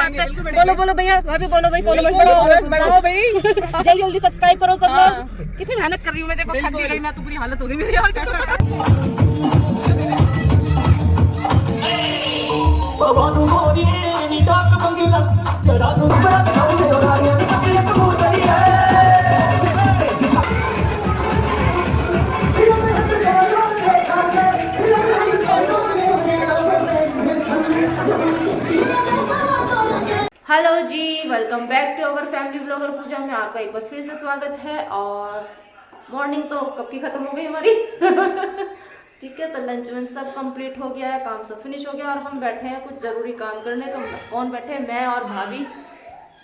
बात कर। बोलो बोलो भैया, भाभी बोलो भाई, फॉलोवर्स बढ़ाओ भाई, जल्दी जल्दी सब्सक्राइब करो सब लोग। कितनी मेहनत कर रही हूँ मैं, देखो थक भी गई मैं तो, बुरी हालत हो गई मेरी आज। हेलो जी, welcome back to our family blogger Pooja में आपका एक बार फिर से स्वागत है। और मॉर्निंग तो कब की खत्म हो गई हमारी। ठीक है, तो लंच वंच सब कंप्लीट हो गया है, काम सब फिनिश हो गया और हम बैठे हैं कुछ जरूरी काम करने। तो कौन बैठे हैं? मैं और भाभी,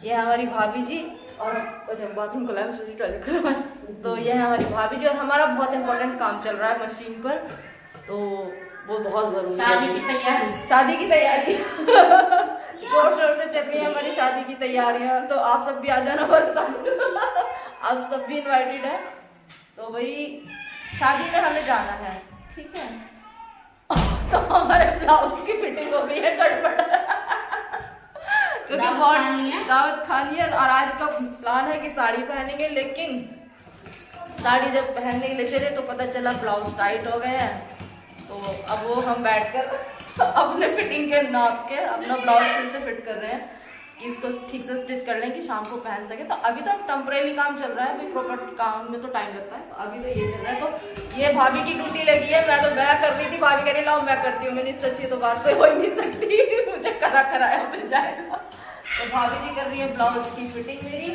ये हमारी भाभी जी। और अच्छा बाथरूम खुला है, सोची टॉयलेट खुला है। तो ये है हमारी भाभी जी और हमारा बहुत इंपॉर्टेंट काम चल रहा है मशीन पर, तो वो बहुत जरूरी है। शादी की तैयारी जोर शोर से चल रही है हमारी शादी की तैयारियां। तो आप सब भी आ जाना हमारे साथ। आप सब भी इनवाइटेड है। तो भाई शादी में हमें जाना है, ठीक है। तो हमारे ब्लाउज की फिटिंग हो गई है गड़बड़, क्योंकि बहुत दावत खानी है। और आज का प्लान है कि साड़ी पहनेंगे, लेकिन साड़ी जब पहनने के लिए चले तो पता चला ब्लाउज टाइट हो गया है। तो अब वो हम बैठकर अपने फिटिंग के नाप के अपना ब्लाउज फिर से फिट कर रहे हैं कि इसको ठीक से स्टिच कर लें कि शाम को पहन सके। तो अभी तो टेम्परेरी काम चल रहा है, अभी प्रॉपर काम में तो टाइम लगता है। तो अभी तो ये चल रहा है। तो ये भाभी की ड्यूटी लगी है, मैं तो मैं कर रही थी, भाभी कह रही लाओ मैं करती हूँ। मैंने सच्ची तो बात कोई हो ही नहीं सकती, मुझे कराया मिल जाएगा। तो भाभी जी कर रही है ब्लाउज की फिटिंग मेरी।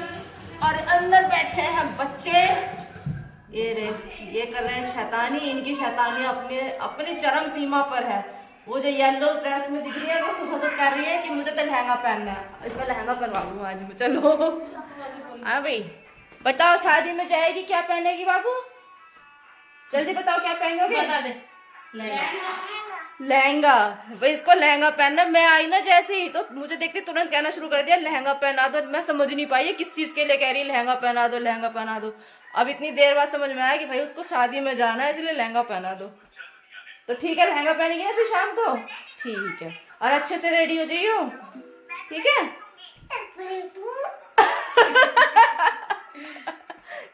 और अंदर बैठे हैं बच्चे, ये रे ये कर रहे हैं शैतानी। इनकी शैतानी अपनी चरम सीमा पर है। वो जो येलो ड्रेस में दिख रही है वो सुबह से कर रही है कि मुझे तो लहंगा पहनना है, इसका लहंगा पहनवा लूँ आज मैं। चलो हाँ भाई बताओ, शादी में जाएगी क्या पहनेगी बाबू? जल्दी बताओ क्या पहनोगे? बता दे। लहंगा भाई, इसको लहंगा पहनना। मैं आई ना जैसे ही तो मुझे देखते तुरंत कहना शुरू कर दिया लहंगा पहना दो। मैं समझ नहीं पाई है किस चीज के लिए कह रही है लहंगा पहना दो, लहंगा पहना दो। अब इतनी देर बाद समझ में आया कि भाई उसको शादी में जाना है, इसलिए लहंगा पहना दो। तो ठीक है, लहंगा पहनेगी ना फिर शाम को, ठीक है। और अच्छे से रेडी हो जाइयो, ठीक है।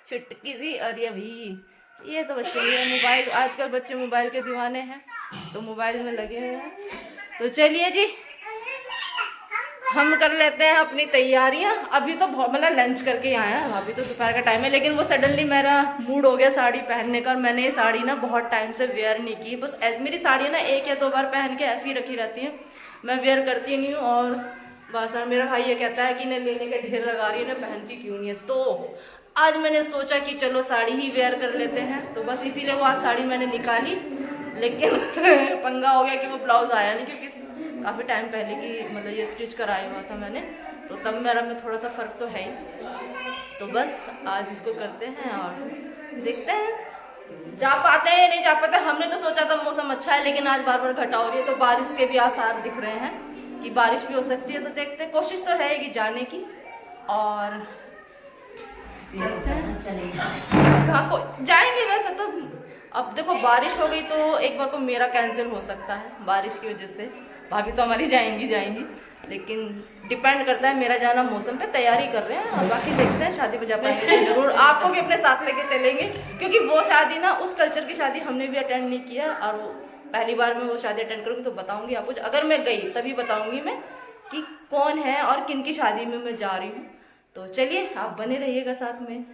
छुटकी सी। और ये भी ये तो बच्चे मोबाइल, आजकल बच्चे मोबाइल के दीवाने हैं, तो मोबाइल में लगे हुए हैं। तो चलिए जी, हम कर लेते हैं अपनी तैयारियां। अभी तो मतलब लंच करके आए हैं, अभी तो दोपहर का टाइम है। लेकिन वो सडनली मेरा मूड हो गया साड़ी पहनने का, और मैंने ये साड़ी ना बहुत टाइम से वेयर नहीं की। बस मेरी साड़ी ना 1 या 2 बार पहन के ऐसी रखी रहती है, मैं वेयर करती नहीं हूँ। और बस मेरा भाई ये कहता है कि इन्हें लेने के ढेर लगा रही है, इन्हें पहनती क्यों नहीं है। तो आज मैंने सोचा कि चलो साड़ी ही वेयर कर लेते हैं। तो बस इसीलिए वो आज साड़ी मैंने निकाली। लेकिन पंगा हो गया कि वो ब्लाउज आया नहीं, क्योंकि काफ़ी टाइम पहले की मतलब ये स्टिच कराया हुआ था मैंने, तो तब मेरा में थोड़ा सा फ़र्क तो है ही। तो बस आज इसको करते हैं और देखते हैं जा पाते हैं नहीं जा पाते। हमने तो सोचा था मौसम अच्छा है, लेकिन आज बार बार घटा हो रही है, तो बारिश के भी आसार दिख रहे हैं कि बारिश भी हो सकती है। तो देखते हैं, कोशिश तो रहेगी जाने की। और हाँ को जाएंगे वैसे तो। अब देखो बारिश हो गई तो एक बार को मेरा कैंसिल हो सकता है बारिश की वजह से। भाभी तो हमारी जाएंगी, लेकिन डिपेंड करता है मेरा जाना मौसम पे। तैयारी कर रहे हैं और बाकी देखते हैं, शादी पे जा पाएंगे तो जरूर आपको भी अपने साथ लेके चलेंगे। क्योंकि वो शादी ना, उस कल्चर की शादी हमने भी अटेंड नहीं किया, और वो पहली बार मैं वो शादी अटेंड करूँगी तो बताऊँगी आपको। अगर मैं गई तभी बताऊँगी मैं कि कौन है और किन की शादी में मैं जा रही हूँ। तो चलिए आप बने रहिएगा साथ में।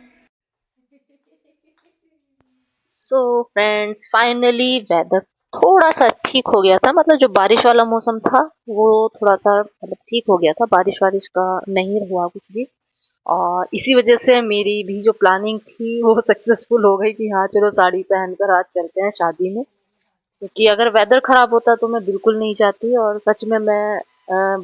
सो फ्रेंड्स, फाइनली वेदर थोड़ा सा ठीक हो गया था। मतलब जो बारिश वाला मौसम था वो थोड़ा सा मतलब ठीक हो गया था, बारिश का नहीं हुआ कुछ भी। और इसी वजह से मेरी भी जो प्लानिंग थी वो सक्सेसफुल हो गई कि हाँ चलो साड़ी पहनकर आज चलते हैं शादी में। क्योंकि अगर वेदर खराब होता तो मैं बिल्कुल नहीं जाती। और सच में मैं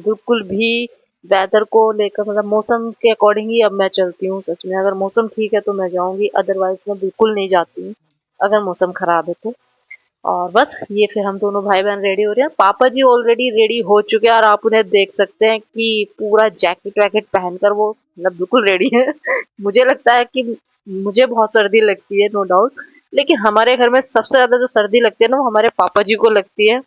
बिल्कुल भी वेदर को लेकर मतलब मौसम के अकॉर्डिंग ही अब मैं चलती हूँ। सच में अगर मौसम ठीक है तो मैं जाऊँगी, अदरवाइज मैं बिल्कुल नहीं जाती हूँ अगर मौसम खराब है तो। और बस ये फिर हम दोनों भाई बहन रेडी हो रहे हैं। पापा जी ऑलरेडी रेडी हो चुके हैं और आप उन्हें देख सकते हैं कि पूरा जैकेट वैकेट पहनकर वो मतलब बिल्कुल रेडी है। मुझे लगता है कि मुझे बहुत सर्दी लगती है, नो डाउट, लेकिन हमारे घर में सबसे ज्यादा जो सर्दी लगती है ना वो हमारे पापा जी को लगती है।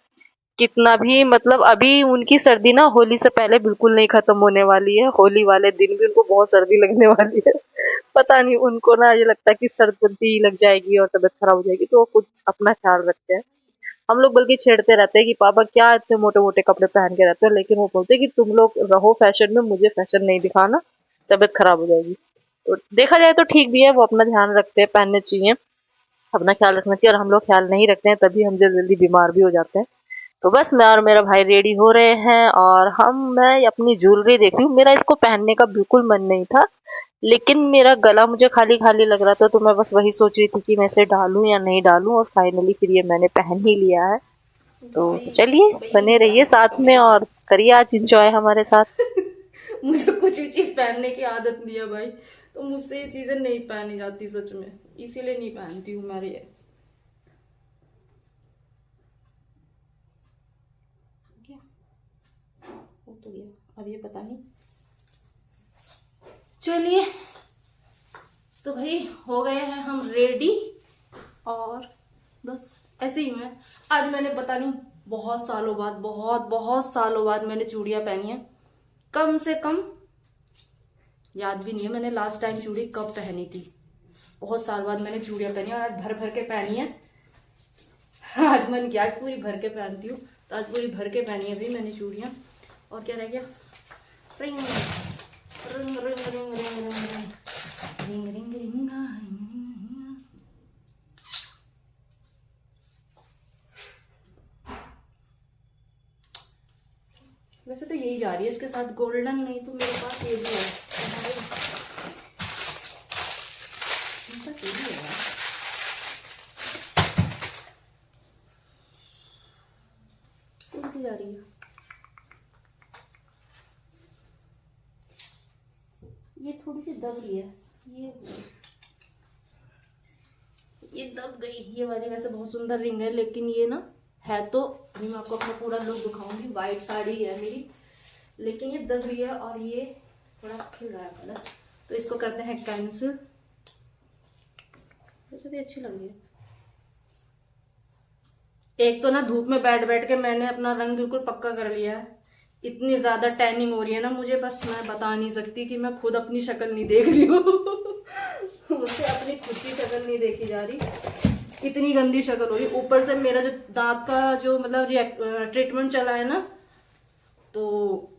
कितना भी मतलब अभी उनकी सर्दी ना होली से पहले बिल्कुल नहीं खत्म होने वाली है। होली वाले दिन भी उनको बहुत सर्दी लगने वाली है। पता नहीं उनको ना ये लगता है कि सर्दी लग जाएगी और तबीयत खराब हो जाएगी, तो वो कुछ अपना ख्याल रखते हैं। हम लोग बल्कि छेड़ते रहते हैं कि पापा क्या इतने मोटे मोटे कपड़े पहन के रहते हो, लेकिन वो बोलते हैं कि तुम लोग रहो फैशन में, मुझे फैशन नहीं दिखाना, तबीयत खराब हो जाएगी। तो देखा जाए तो ठीक भी है, वो अपना ध्यान रखते हैं, पहनने चाहिए, अपना ख्याल रखना चाहिए। और हम लोग ख्याल नहीं रखते हैं तभी हम जल्दी जल्दी बीमार भी हो जाते हैं। तो बस मैं और मेरा भाई रेडी हो रहे हैं और मैं अपनी ज्वेलरी देख रही हूँ। मेरा इसको पहनने का बिल्कुल मन नहीं था, लेकिन मेरा गला मुझे खाली खाली लग रहा था, तो मैं बस वही सोच रही थी कि मैं इसे डालूं या नहीं डालूं, और फाइनली फिर ये मैंने पहन ही लिया है। तो भाई चलिए भाई बने नहीं रहिए डाल साथ सकता में मेरे से। और करिए आज इंजॉय हमारे साथ। मुझे कुछ भी चीज पहनने की आदत नहीं है भाई, तो मुझसे ये चीजें नहीं पहनी जाती सच में, इसीलिए नहीं पहनती हूँ मैं ये। क्या हो तो गया अब ये पता नहीं। चलिए तो भाई हो गए हैं हम रेडी, और बस ऐसे ही मैं आज मैंने पता नहीं बहुत सालों बाद, बहुत बहुत सालों बाद मैंने चूड़ियां पहनी है। कम से कम याद भी नहीं है मैंने लास्ट टाइम चूड़ी कब पहनी थी। बहुत साल बाद मैंने चूड़ियां पहनी और आज भर भर के पहनी है। आज मन किया आज पूरी भर के पहनती हूँ, तो आज पूरी भर के पहनी है भाई मैंने चूड़ियां। और क्या रह गया, ring ring ring ring ring ring ring ring ring. वैसे तो यही जा रही है इसके साथ गोल्डन, नहीं तो मेरे पास ये भी है, इनका ये भी है। कौन सी जा रही है, ये थोड़ी सी दब रही है, ये दब गई। ये वाली वैसे बहुत सुंदर रिंग है, लेकिन ये ना है तो अभी मैं आपको अपना पूरा लुक दिखाऊंगी। वाइट साड़ी है मेरी, लेकिन ये दब रही है और ये थोड़ा खिल रहा है कलर, तो इसको करते हैं कैंसिल। वैसे भी अच्छी लग रही है। एक तो ना धूप में बैठ बैठ के मैंने अपना रंग बिल्कुल पक्का कर लिया है। इतनी ज्यादा टैनिंग हो रही है ना मुझे, बस मैं बता नहीं सकती कि मैं खुद अपनी शक्ल नहीं देख रही हूँ। मुझसे अपनी खुद की शक्ल नहीं देखी जा रही, इतनी गंदी शक्ल हो रही। ऊपर से मेरा जो दांत का जो मतलब ट्रीटमेंट चला है ना, तो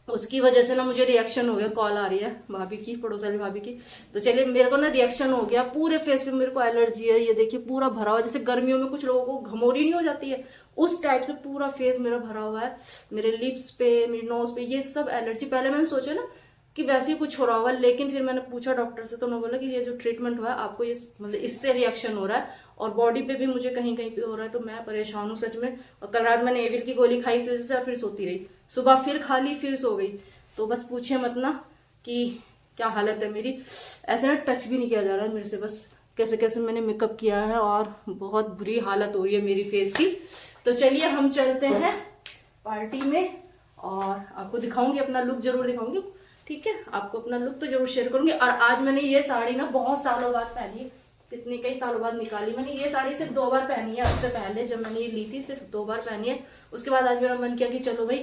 उसकी वजह से ना मुझे रिएक्शन हो गया। कॉल आ रही है भाभी की, पड़ोस वाली भाभी की। तो चलिए मेरे को ना रिएक्शन हो गया, पूरे फेस पे मेरे को एलर्जी है। ये देखिए पूरा भरा हुआ, जैसे गर्मियों में कुछ लोगों को घमौरी नहीं हो जाती है, उस टाइप से पूरा फेस मेरा भरा हुआ है। मेरे लिप्स पे, मेरी नोज पे, ये सब एलर्जी। पहले मैंने सोचा ना कि वैसे ही कुछ हो रहा होगा, लेकिन फिर मैंने पूछा डॉक्टर से, तो उन्होंने बोला कि ये जो ट्रीटमेंट हुआ है आपको, ये मतलब इससे रिएक्शन हो रहा है, और बॉडी पे भी मुझे कहीं कहीं पे हो रहा है। तो मैं परेशान हूँ सच में। और कल रात मैंने एविल की गोली खाई से और फिर सोती रही, सुबह फिर खा ली, फिर सो गई। तो बस पूछिए मत ना कि क्या हालत है मेरी। ऐसे ना टच भी नहीं किया जा रहा है मेरे से, बस कैसे कैसे मैंने मेकअप किया है, और बहुत बुरी हालत हो रही है मेरी फेस की। तो चलिए हम चलते हैं पार्टी में, और आपको दिखाऊंगी अपना लुक, जरूर दिखाऊंगी, ठीक है। आपको अपना लुक तो जरूर शेयर करूंगी। और आज मैंने ये साड़ी ना बहुत सालों बाद पहनी, कितने कई सालों बाद निकाली। मैंने ये साड़ी सिर्फ 2 बार पहनी है, उससे पहले जब मैंने ये ली थी सिर्फ 2 बार पहनी है। उसके बाद आज मेरा मन किया कि चलो भाई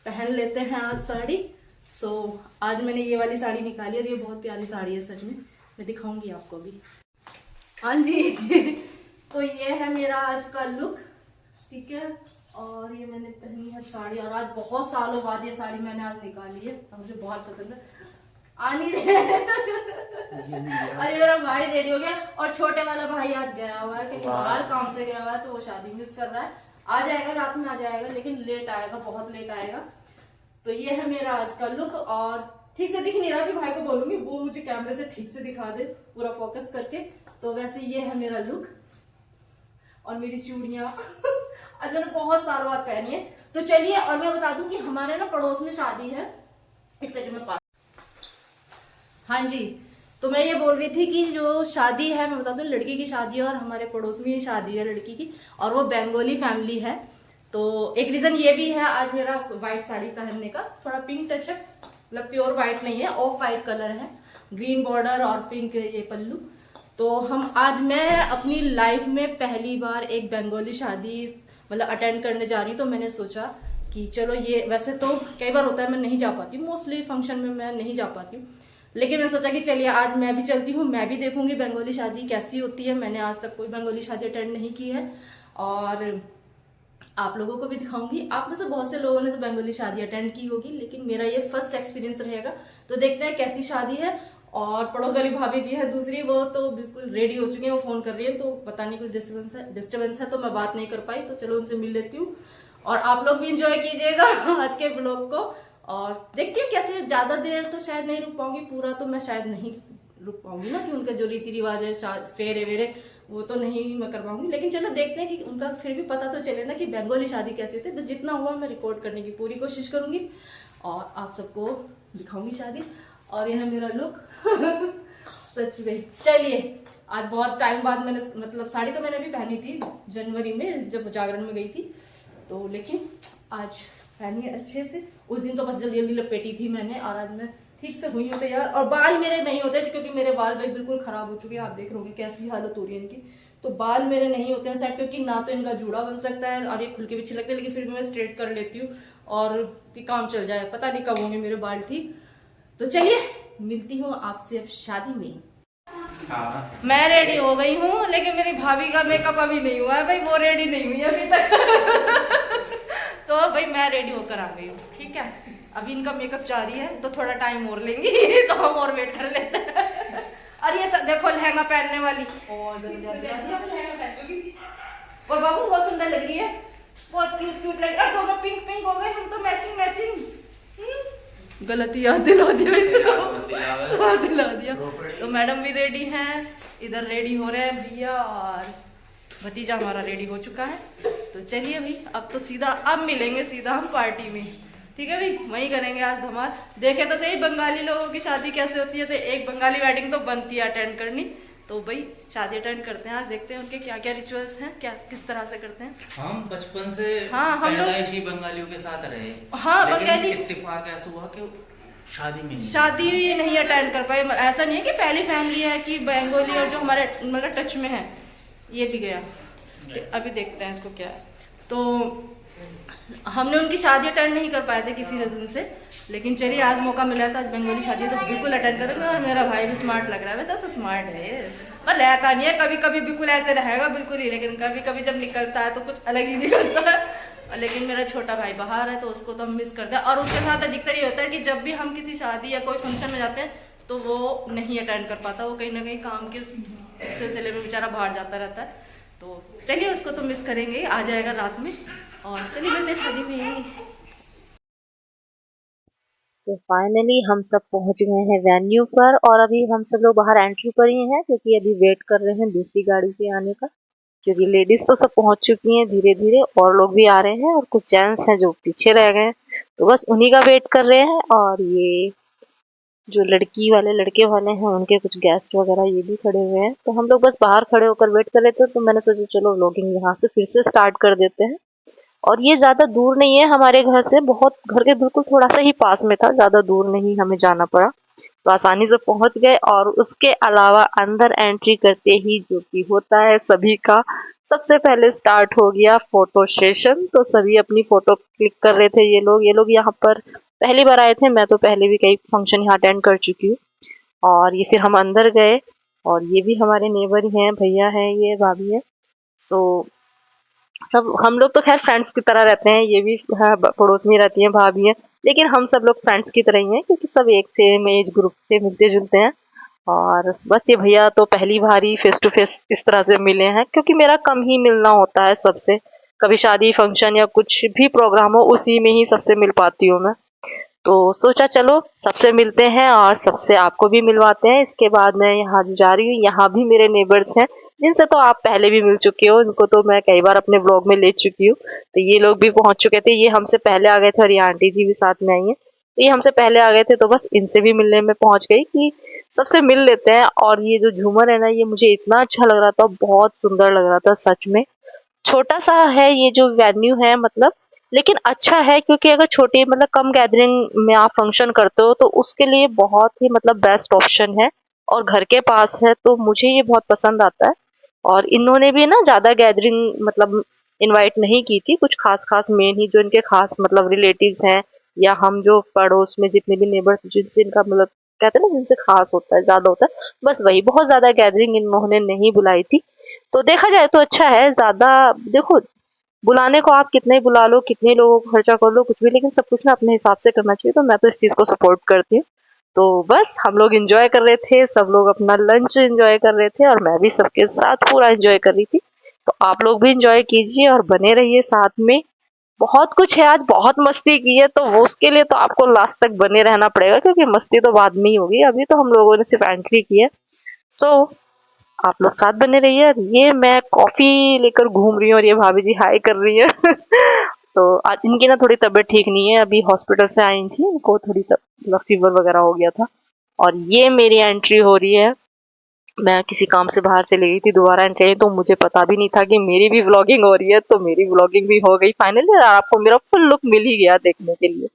पहन लेते हैं आज साड़ी। सो आज मैंने ये वाली साड़ी निकाली, और ये बहुत प्यारी साड़ी है सच में, मैं दिखाऊंगी आपको अभी। हाँ जी। तो ये है मेरा आज का लुक, ठीक है। और ये मैंने पहनी है साड़ी, और आज बहुत सालों बाद ये साड़ी मैंने आज निकाली है, और मुझे बहुत पसंद है। आनी दे। अरे मेरा भाई रेडी हो गया, और छोटे वाला भाई आज गया हुआ है, क्योंकि बाहर काम से गया हुआ है, तो वो शादी मिस कर रहा है। आ जाएगा, रात में आ जाएगा, लेकिन लेट आएगा, बहुत लेट आएगा। तो ये है मेरा आज का लुक, और ठीक से दिख नहीं रहा, भी भाई को बोलूंगी वो मुझे कैमरे से ठीक से दिखा दे, पूरा फोकस करके। तो वैसे ये है मेरा लुक, और मेरी चूड़ियां आज मैंने बहुत सालों बाद पहनी है। तो चलिए, और मैं बता दूं कि हमारे ना पड़ोस में शादी है, एक सेकंड में पास। हाँ जी, तो मैं ये बोल रही थी कि जो शादी है, मैं बता दूं लड़की की शादी है, और हमारे पड़ोस में ही शादी है लड़की की, और वो बंगाली फैमिली है। तो एक रीजन ये भी है आज मेरा व्हाइट साड़ी पहनने का, थोड़ा पिंक टच है, मतलब प्योर व्हाइट नहीं है, ऑफ व्हाइट कलर है, ग्रीन बॉर्डर और पिंक ये पल्लू। तो हम आज मैं अपनी लाइफ में पहली बार एक बंगाली शादी मतलब अटेंड करने जा रही हूँ, तो मैंने सोचा कि चलो ये, वैसे तो कई बार होता है मैं नहीं जा पाती हूँ, मोस्टली फंक्शन में मैं नहीं जा पाती हूँ, लेकिन मैंने सोचा कि चलिए आज मैं भी चलती हूँ, मैं भी देखूंगी बंगाली शादी कैसी होती है। मैंने आज तक कोई बंगाली शादी अटेंड नहीं की है और आप लोगों को भी दिखाऊंगी। आप में से बहुत से लोगों ने तो बंगाली शादी अटेंड की होगी, लेकिन मेरा ये फर्स्ट एक्सपीरियंस रहेगा। तो देखते हैं कैसी शादी है। और पड़ोस वाली भाभी जी है दूसरी, वो तो बिल्कुल रेडी हो चुकी है, वो फोन कर रही है, तो पता नहीं कुछ डिस्टर्बेंस है तो मैं बात नहीं कर पाई, तो चलो उनसे मिल लेती हूँ। और आप लोग भी इंजॉय कीजिएगा आज के ब्लॉग को। और देखती हूँ कैसे, ज्यादा देर तो शायद नहीं रुक पाऊंगी, पूरा तो मैं शायद नहीं रुक पाऊंगी ना, कि उनका जो रीति रिवाज है फेरे वेरे वो तो नहीं मैं कर पाऊंगी, लेकिन चलो देखते हैं कि उनका फिर भी पता तो चले ना कि बंगाली शादी कैसी होती है। तो जितना हुआ मैं रिकॉर्ड करने की पूरी कोशिश करूंगी और आप सबको दिखाऊंगी शादी। और यह है मेरा लुक सच में। चलिए, आज बहुत टाइम बाद मैंने, मतलब साड़ी तो मैंने भी पहनी थी जनवरी में जब जागरण में गई थी, तो लेकिन आज पहनी है अच्छे से। उस दिन तो बस जल्दी जल्दी लपेटी थी मैंने, और आज मैं ठीक से हुई हूँ तैयार। और बाल मेरे नहीं होते क्योंकि मेरे बाल भाई बिल्कुल खराब हो चुके हैं, आप देख रहे होंगे कैसी हालत हो रही है इनकी। तो बाल मेरे नहीं होते हैं सेट, क्योंकि ना तो इनका जूड़ा बन सकता है और ये खुल के भी अच्छे लगते हैं, लेकिन फिर भी मैं स्ट्रेट कर लेती हूँ और कि काम चल जाए। पता नहीं कब होंगे मेरे बाल ठीक। तो चलिए मिलती हूँ आपसे अब शादी में। मैं रेडी हो गई हूँ, लेकिन मेरी भाभी का मेकअप अभी नहीं हुआ है भाई, वो रेडी नहीं हुई अभी तक तो भाई मैं रेडी होकर आ गई हूँ, ठीक है। अभी इनका मेकअप जारी है, तो थोड़ा टाइम और लेंगी तो हम और वेट कर लेते हैं। और ये सब देखो लहंगा पहनने वाली, और बाबू बहुत सुंदर लग रही है, बहुत क्यूट क्यूट लग रही है। दोनों पिंक पिंक हो गए हम तो, मैचिंग मैचिंग। गलती याद दिला दिया इसको, याद दिला दिया। तो मैडम भी रेडी हैं, इधर रेडी हो रहे हैं भैया, और भतीजा हमारा रेडी हो चुका है। तो चलिए भाई, अब तो सीधा अब मिलेंगे सीधा हम पार्टी में, ठीक है भाई, वहीं करेंगे आज धमाल। देखे तो सही बंगाली लोगों की शादी कैसे होती है, तो एक बंगाली वेडिंग तो बनती है अटेंड करनी। तो भाई शादी अटेंड करते हैं आज, देखते हैं उनके क्या क्या रिचुअल्स हैं, क्या किस तरह से करते हैं। हम बचपन से हम पैदाइशी बंगालियों के साथ रहे। हाँ, बंगाली इत्तेफाक ऐसा हुआ कि शादी भी नहीं अटेंड कर पाए। ऐसा नहीं है कि पहली फैमिली है कि बंगाली, और जो हमारे मतलब टच में है ये भी गया। अभी देखते हैं इसको क्या है। तो हमने उनकी शादी अटेंड नहीं कर पाए थे किसी रीजन से, लेकिन चलिए आज मौका मिला था, आज बंगाली शादी है तो बिल्कुल अटेंड करेंगे। और मेरा भाई भी स्मार्ट लग रहा है, वैसे तो स्मार्ट है पर रहता नहीं है, कभी कभी बिल्कुल ऐसे रहेगा बिल्कुल ही, लेकिन कभी कभी जब निकलता है तो कुछ अलग ही निकलता है। लेकिन मेरा छोटा भाई बाहर है तो उसको तो हम मिस करते हैं। और उसके साथ अधिकतर ये होता है कि जब भी हम किसी शादी या कोई फंक्शन में जाते हैं तो वो नहीं अटेंड कर पाता, वो कहीं ना कहीं काम के सिलसिले में बेचारा बाहर जाता रहता है। तो चलिए उसको तो मिस करेंगे, आ जाएगा रात में। और चलिए मिलते शादी में। तो फाइनली हम सब पहुंच गए हैं वेन्यू पर, और अभी हम सब लोग बाहर एंट्री पर ही हैं, क्योंकि अभी वेट कर रहे हैं दूसरी गाड़ी के आने का। क्योंकि लेडीज तो सब पहुंच चुकी हैं धीरे धीरे, और लोग भी आ रहे हैं, और कुछ जेंट्स हैं जो पीछे रह गए हैं, तो बस उन्हीं का वेट कर रहे हैं। और ये जो लड़की वाले लड़के वाले हैं उनके कुछ गेस्ट वगैरह ये भी खड़े हुए हैं। तो हम लोग बस बाहर खड़े होकर वेट कर रहे थे, तो मैंने सोचा चलो व्लॉगिंग यहाँ से फिर से स्टार्ट कर देते हैं। और ये ज़्यादा दूर नहीं है हमारे घर से, बहुत घर के बिल्कुल थोड़ा सा ही पास में था, ज़्यादा दूर नहीं हमें जाना पड़ा, तो आसानी से पहुंच गए। और उसके अलावा अंदर एंट्री करते ही जो कि होता है सभी का, सबसे पहले स्टार्ट हो गया फोटो सेशन। तो सभी अपनी फोटो क्लिक कर रहे थे। ये लोग यहाँ पर पहली बार आए थे, मैं तो पहले भी कई फंक्शन यहाँ अटेंड कर चुकी हूँ। और ये फिर हम अंदर गए, और ये भी हमारे नेबर ही हैं, भैया हैं, ये भाभी है। सो सब हम लोग तो खैर फ्रेंड्स की तरह रहते हैं, ये भी पड़ोस में रहती हैं, भाभी हैं, लेकिन हम सब लोग फ्रेंड्स की तरह ही हैं, क्योंकि सब एक सेम एज ग्रुप से मिलते जुलते हैं। और बस ये भैया तो पहली बार ही फेस टू फेस इस तरह से मिले हैं, क्योंकि मेरा कम ही मिलना होता है सबसे, कभी शादी फंक्शन या कुछ भी प्रोग्राम हो उसी में ही सबसे मिल पाती हूँ मैं। तो सोचा चलो सबसे मिलते हैं और सबसे आपको भी मिलवाते हैं। इसके बाद मैं यहाँ जा रही हूँ, यहाँ भी मेरे नेबर्स हैं जिनसे तो आप पहले भी मिल चुके हो, इनको तो मैं कई बार अपने ब्लॉग में ले चुकी हूँ। तो ये लोग भी पहुंच चुके थे, ये हमसे पहले आ गए थे, और ये आंटी जी भी साथ में आई हैं, तो ये हमसे पहले आ गए थे, तो बस इनसे भी मिलने में पहुंच गई कि सबसे मिल लेते हैं। और ये जो झूमर है ना, ये मुझे इतना अच्छा लग रहा था, बहुत सुंदर लग रहा था सच में। छोटा सा है ये जो वेन्यू है, मतलब लेकिन अच्छा है, क्योंकि अगर छोटी मतलब कम गैदरिंग में आप फंक्शन करते हो तो उसके लिए बहुत ही मतलब बेस्ट ऑप्शन है, और घर के पास है, तो मुझे ये बहुत पसंद आता है। और इन्होंने भी ना ज़्यादा गैदरिंग मतलब इनवाइट नहीं की थी। कुछ खास खास मेन ही जो इनके खास मतलब रिलेटिव्स हैं या हम जो पड़ोस में जितने भी नेबर्स जिनसे इनका मतलब कहते हैं ना जिनसे खास होता है ज्यादा होता है, बस वही। बहुत ज्यादा गैदरिंग इन्होंने नहीं बुलाई थी। तो देखा जाए तो अच्छा है। ज्यादा देखो, बुलाने को आप कितने ही बुला लो, कितने लोगों को खर्चा कर लो, कुछ भी, लेकिन सब कुछ ना अपने हिसाब से करना चाहिए। तो मैं तो इस चीज को सपोर्ट करती हूँ। तो बस हम लोग एंजॉय कर रहे थे, सब लोग अपना लंच एंजॉय कर रहे थे और मैं भी सबके साथ पूरा एंजॉय कर रही थी। तो आप लोग भी एंजॉय कीजिए और बने रहिए साथ में। बहुत कुछ है, आज बहुत मस्ती की है, तो वो उसके लिए तो आपको लास्ट तक बने रहना पड़ेगा, क्योंकि मस्ती तो बाद में ही होगी, अभी तो हम लोगों ने सिर्फ एंट्री की है। सो आप लोग साथ बने रहिए। ये मैं कॉफी लेकर घूम रही हूँ और ये भाभी जी हाय कर रही है। तो आज इनकी ना थोड़ी तबीयत ठीक नहीं है, अभी हॉस्पिटल से आई थी, इनको थोड़ी मतलब फीवर वगैरह हो गया था। और ये मेरी एंट्री हो रही है। मैं किसी काम से बाहर चली गई थी, दोबारा एंट्री, तो मुझे पता भी नहीं था कि मेरी भी व्लॉगिंग हो रही है। तो मेरी व्लॉगिंग भी हो गई फाइनली और आपको मेरा फुल लुक मिल ही गया देखने के लिए।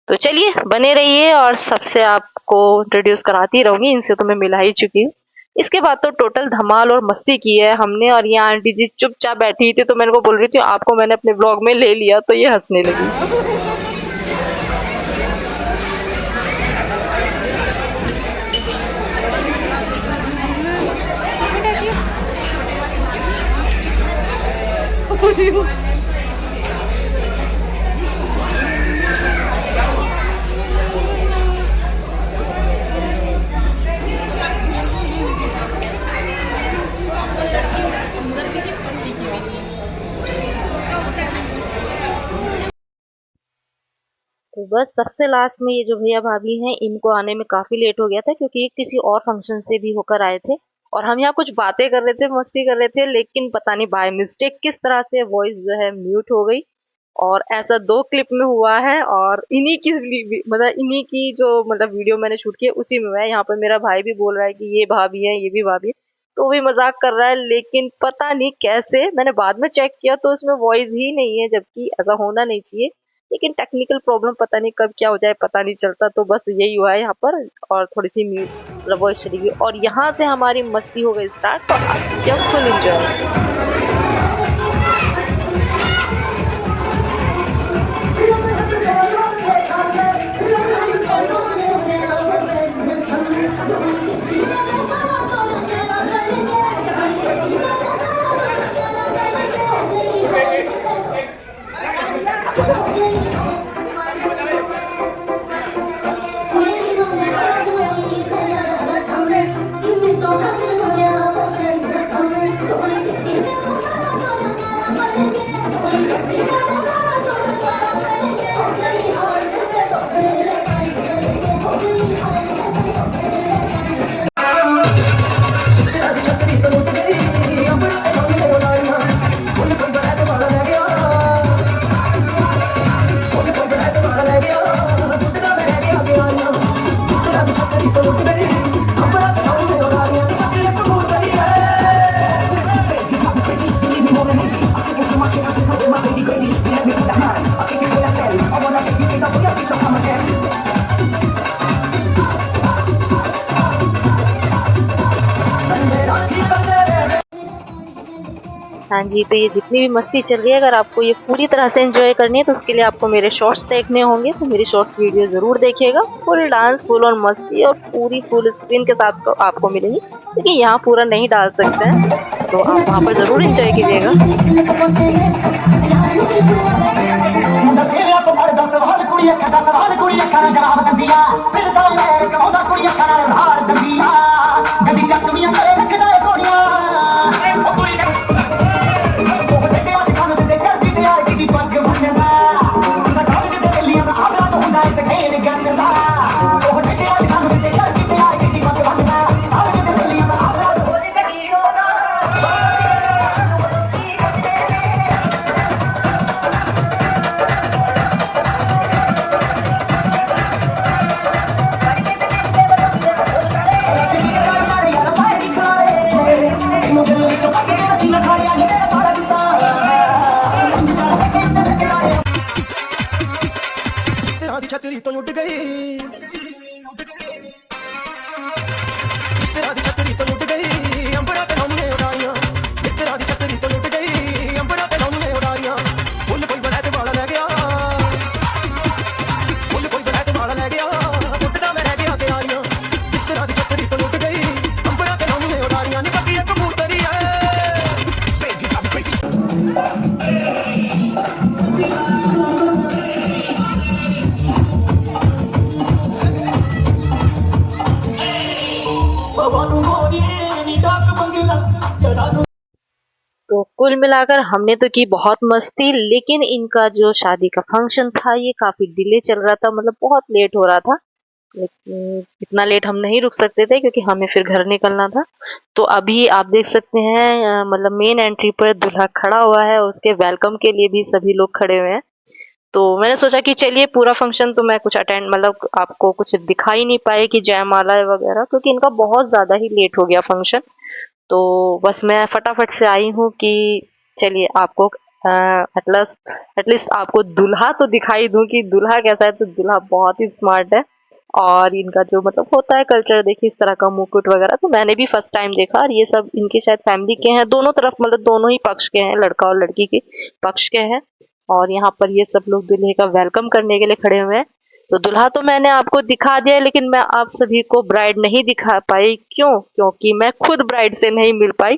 तो चलिए बने रहिए और सबसे आपको इंट्रोड्यूस कराती रहूंगी, इनसे तो मैं मिला ही चुकी हूँ। इसके बाद तो टोटल धमाल और मस्ती की है हमने। और यहाँ आंटी जी चुपचाप बैठी थी, तो मैंने को बोल रही थी आपको मैंने अपने ब्लॉग में ले लिया, तो ये हंसने लगी। तो बस सबसे लास्ट में ये जो भैया भाभी हैं, इनको आने में काफी लेट हो गया था, क्योंकि ये किसी और फंक्शन से भी होकर आए थे। और हम यहाँ कुछ बातें कर रहे थे, मस्ती कर रहे थे, लेकिन पता नहीं बाय मिस्टेक किस तरह से वॉइस जो है म्यूट हो गई। और ऐसा 2 क्लिप में हुआ है। और इन्हीं की मतलब इन्हीं की जो मतलब वीडियो मैंने शूट की है उसी में है। यहाँ पर मेरा भाई भी बोल रहा है कि ये भाभी है, ये भी भाभी है, तो वो भी मजाक कर रहा है। लेकिन पता नहीं कैसे, मैंने बाद में चेक किया तो इसमें वॉइस ही नहीं है, जबकि ऐसा होना नहीं चाहिए। लेकिन टेक्निकल प्रॉब्लम पता नहीं कब क्या हो जाए, पता नहीं चलता। तो बस यही हुआ है यहाँ पर। और थोड़ी सी म्यूट वॉइस चली गई और यहाँ से हमारी मस्ती हो गई स्टार्ट। तो आप जब फुल एंजॉय। हाँ जी, तो ये जितनी भी मस्ती चल रही है, अगर आपको ये पूरी तरह से एंजॉय करनी है तो उसके लिए आपको मेरे शॉर्ट्स देखने होंगे। तो मेरी शॉर्ट्स वीडियो जरूर देखिएगा। फुल डांस, फुल और मस्ती और पूरी फुल स्क्रीन के साथ आपको मिलेगी, क्योंकि यहाँ पूरा नहीं डाल सकते हैं। सो आप वहाँ पर जरूर एंजॉय कीजिएगा। छतरी तो उठ गई, तेरा दी छतरी तो उठ गई, अंबरा पे हमने उड़ाइयां, तेरा दी छतरी तो उठ गई, अंबरा पे हमने उड़ाइयां। कुल मिलाकर हमने तो की बहुत मस्ती, लेकिन इनका जो शादी का फंक्शन था ये काफी डिले चल रहा था, मतलब बहुत लेट हो रहा था। लेकिन इतना लेट हम नहीं रुक सकते थे क्योंकि हमें फिर घर निकलना था। तो अभी आप देख सकते हैं मतलब मेन एंट्री पर दूल्हा खड़ा हुआ है, उसके वेलकम के लिए भी सभी लोग खड़े हुए हैं। तो मैंने सोचा कि चलिए पूरा फंक्शन तो मैं कुछ अटेंड मतलब आपको कुछ दिखा ही नहीं पाए कि जयमाला वगैरह, क्योंकि इनका बहुत ज़्यादा ही लेट हो गया फंक्शन। तो बस मैं फटाफट से आई हूँ कि चलिए आपको एटलीस्ट आपको दूल्हा तो दिखाई दूँ कि दूल्हा कैसा है। तो दूल्हा बहुत ही स्मार्ट है और इनका जो मतलब होता है कल्चर, देखिए इस तरह का मुकुट वगैरह, तो मैंने भी फर्स्ट टाइम देखा। और ये सब इनके शायद फैमिली के हैं, दोनों तरफ मतलब दोनों ही पक्ष के हैं, लड़का और लड़की के पक्ष के हैं। और यहाँ पर ये सब लोग दूल्हे का वेलकम करने के लिए खड़े हुए हैं। तो दूल्हा तो मैंने आपको दिखा दिया, लेकिन मैं आप सभी को ब्राइड नहीं दिखा पाई। क्यों? क्योंकि मैं खुद ब्राइड से नहीं मिल पाई,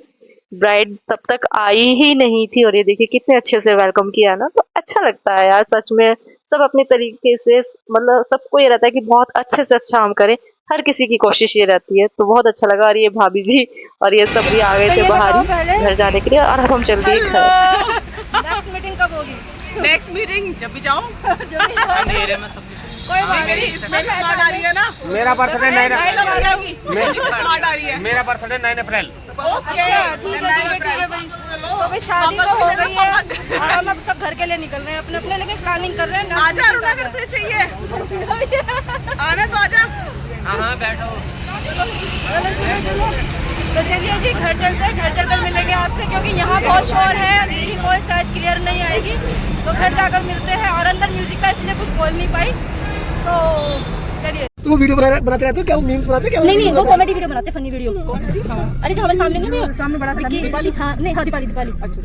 ब्राइड तब तक आई ही नहीं थी। और ये देखिए कितने अच्छे से वेलकम किया ना, तो अच्छा लगता है यार सच में। सब अपने तरीके से मतलब सबको ये रहता है कि बहुत अच्छे से अच्छा हम करें, हर किसी की कोशिश ये रहती है। तो बहुत अच्छा लगा। और ये भाभी जी और ये सब भी आ गए थे बाहर ही घर जाने के लिए, और अब हम चल दिए घर। नेक्स्ट मीटिंग कब होगी? नेक्स्ट मीटिंग जब भी जाओ। अंधेरे में सब कुछ कोई बात नहीं, इसमें स्मार्ट आ रही है ना। मेरा बर्थडे 9 स्मार्ट आ रही है। मेरा बर्थडे 9 अप्रैल। ओके ठीक है भाई। तो भाई शादी तो हो गई है और हम अब सब घर के लिए निकल रहे हैं अपने अपने, लेकिन प्लानिंग कर रहे हैं। आजा रुना अगर तुझे चाहिए आना तो आजा। हाँ बैठो। तो चलिए जी घर चलते हैं, घर चलकर मिलेंगे आपसे, क्योंकि यहाँ बहुत शोर है, मेरी वॉइस शायद क्लियर नहीं आएगी। तो घर जाकर मिलते हैं। और अंदर म्यूजिक का इसलिए कुछ बोल नहीं पाई। तो चलिए। तो वो वीडियो बनाते रहते हो क्या? वो मीम्स बनाते हैं क्या? नहीं वो कॉमेडी वीडियो बनाते हैं, फनी वीडियो। अरे जो हमारे सामने नहीं है, सामने बड़ा दीपाली। हाँ नहीं, हाँ दीपाली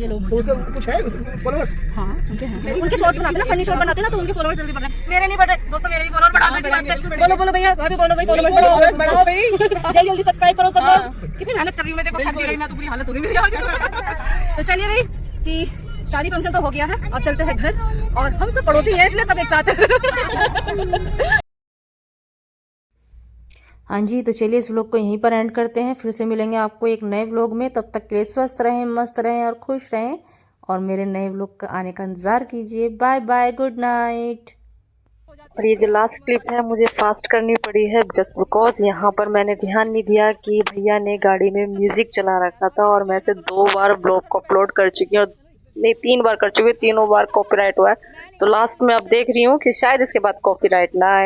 ये लोग। तो उसका कुछ है फॉलोअर्स? हाँ उनके हैं, उनके शॉर्ट्स बनाते हैं ना, फनी शॉर्ट बनाते हैं ना, तो उनके फॉलोअर्स जल्दी बढ़ रहे हैं। मेरे नहीं बढ़ रहे दोस्तों, मेरे ही फॉलोअर बढ़ा। बोलो भैया, भाभी बोलो भाई, फॉलोअर्स बढ़ाओ भाई, जल्दी जल्दी सब्सक्राइब करो सब लोग। कितनी मेहनत कर रही हूँ मैं, देखो थक गई मैं, तो बुरी हालत हो गई मेरी आज। तो चलिए भाई कि शादी फंक्शन तो हो गया है, अब चलते हैं घर। और हम सब पड़ोसी हैं इसलिए सब एक साथ। हाँ जी, तो चलिए इस व्लॉग को यहीं पर एंड करते हैं। फिर से मिलेंगे आपको एक नए व्लॉग में। तब तक के लिए स्वस्थ रहें, मस्त रहें और खुश रहें। और मेरे नए व्लॉग का आने का इंतज़ार कीजिए। Bye bye, good night. और ये जो लास्ट क्लिप है मुझे फास्ट करनी पड़ी है जस्ट बिकॉज यहाँ पर मैंने ध्यान नहीं दिया कि भैया ने गाड़ी में म्यूजिक चला रखा था। और मैं से 2 बार ब्लॉग को अपलोड कर चुकी हूँ, नहीं 3 बार कर चुकी हूँ, तीनों बार कॉपीराइट हुआ है। तो लास्ट में अब देख रही हूँ कि शायद इसके बाद कॉपीराइट ना आए।